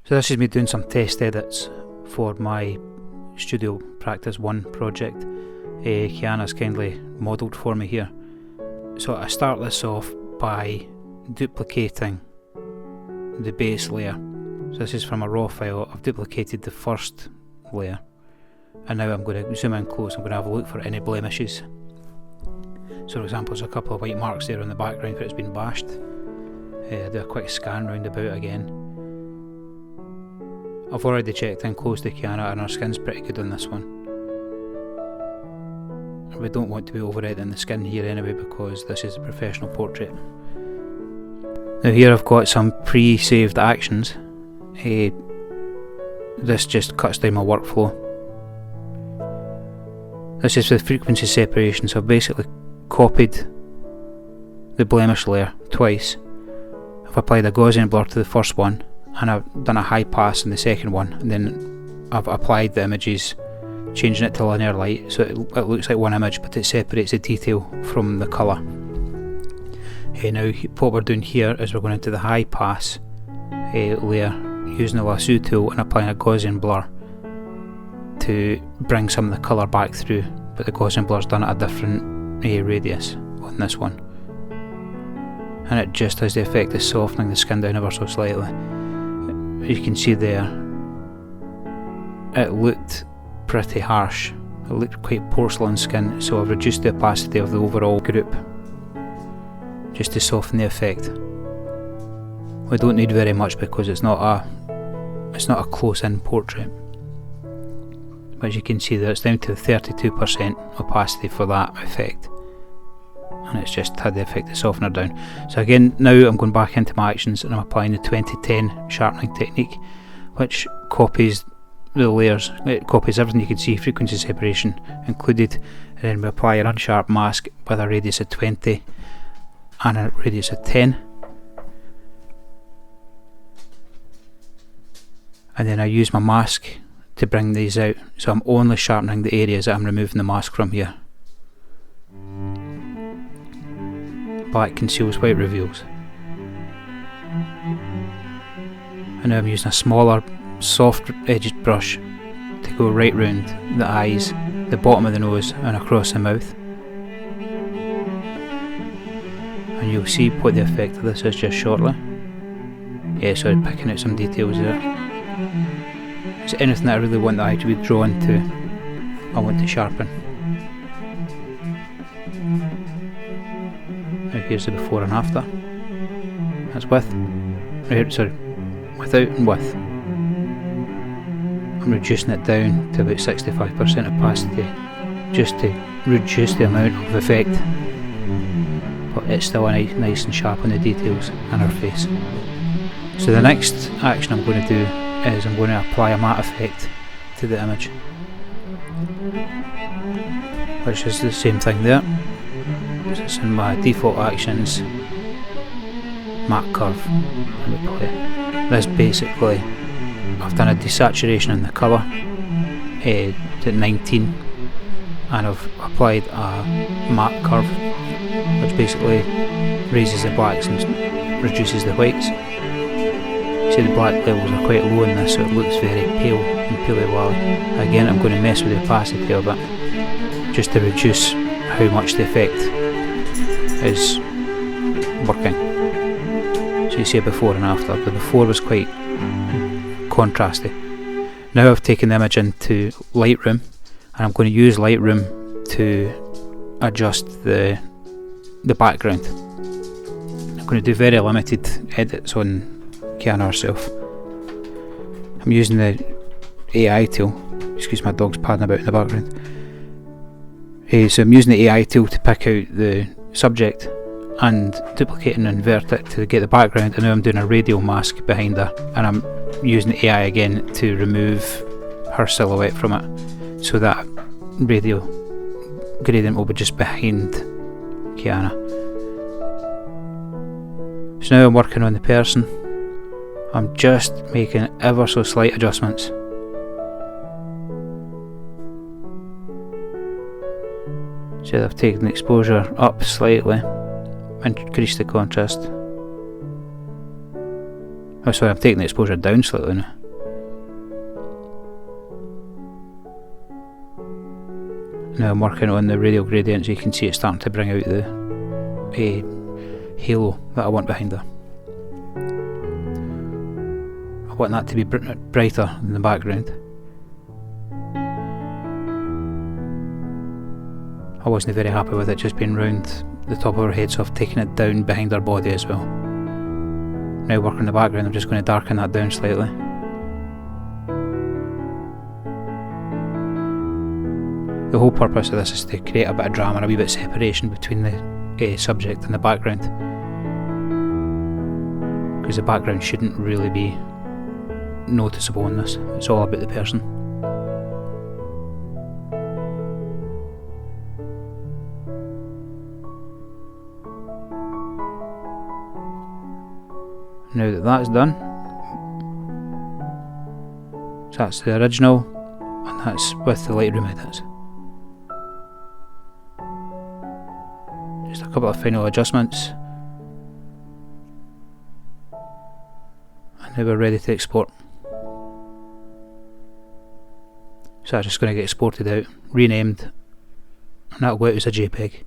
So this is me doing some test edits for my Studio Practice 1 project. Kiana's kindly modelled for me here. So I start this off by duplicating the base layer. So this is from a raw file. I've duplicated the first layer, and now I'm going to zoom in close. I'm going to have a look for any blemishes. So for example, there's a couple of white marks there on the background where it's been bashed. I do a quick scan round about again. I've already checked in close to Kiana and her skin's pretty good on this one. We don't want to be over-editing the skin here anyway because this is a professional portrait. Now here I've got some pre-saved actions. This just cuts down my workflow. This is with frequency separation, so I've basically copied the blemish layer twice. I've applied a Gaussian blur to the first one, and I've done a high pass in the second one, and then I've applied the images, changing it to linear light so it looks like one image, but it separates the detail from the colour. Now what we're doing here is we're going into the high pass layer using the lasso tool and applying a Gaussian blur to bring some of the colour back through, but the Gaussian blur's done at a different radius on this one, and it just has the effect of softening the skin down ever so slightly. As you can see there, it looked pretty harsh, it looked quite porcelain skin, so I've reduced the opacity of the overall group just to soften the effect. We don't need very much because it's not a close-in portrait. But as you can see there, it's down to 32% opacity for that effect, and it's just had the effect of softening down. So again, now I'm going back into my actions and I'm applying the 2010 sharpening technique, which copies the layers, it copies everything you can see, frequency separation included, and then we apply an unsharp mask with a radius of 20 and a radius of 10, and then I use my mask to bring these out, so I'm only sharpening the areas that I'm removing the mask from here. Black conceals, white reveals. And now I'm using a smaller, soft edged brush to go right round the eyes, the bottom of the nose and across the mouth. And you'll see what the effect of this is just shortly. Yeah, sorry, picking out some details there. So anything that I really want the eye to be drawn to, I want to sharpen. Now here's the before and after. That's with, without and with. I'm reducing it down to about 65% opacity, just to reduce the amount of effect, but it's still nice and sharp on the details and her face. So the next action I'm going to do is I'm going to apply a matte effect to the image, which is the same thing there. So it's in my default actions, matte curve. This basically, I've done a desaturation in the colour to 19, and I've applied a matte curve which basically raises the blacks and reduces the whites. See, the black levels are quite low in this, so it looks very pale and paley-wally. Again, I'm going to mess with the opacity of it just to reduce how much the effect is working. So you see a before and after. The before was quite contrasty. Now I've taken the image into Lightroom, and I'm going to use Lightroom to adjust the background. I'm going to do very limited edits on Kiana herself. I'm using the AI tool. Excuse my dog's padding about in the background. So I'm using the AI tool to pick out the subject and duplicate and invert it to get the background, and now I'm doing a radial mask behind her, and I'm using the AI again to remove her silhouette from it, so that radial gradient will be just behind Kiana. So now I'm working on the person. I'm just making ever so slight adjustments. So I've taken the exposure up slightly, increased the contrast. Oh sorry, I'm taking the exposure down slightly now. Now I'm working on the radial gradient, so you can see it's starting to bring out the halo that I want behind her. I want that to be brighter than the background. I wasn't very happy with it just being round the top of her head, so I've taken it down behind her body as well. Now working the background, I'm just going to darken that down slightly. The whole purpose of this is to create a bit of drama and a wee bit of separation between the subject and the background, because the background shouldn't really be noticeable in this. It's all about the person. Now that that's done, so that's the original, and that's with the Lightroom edits. Just a couple of final adjustments, and now we're ready to export. So that's just going to get exported out, renamed, and that'll go out as a JPEG.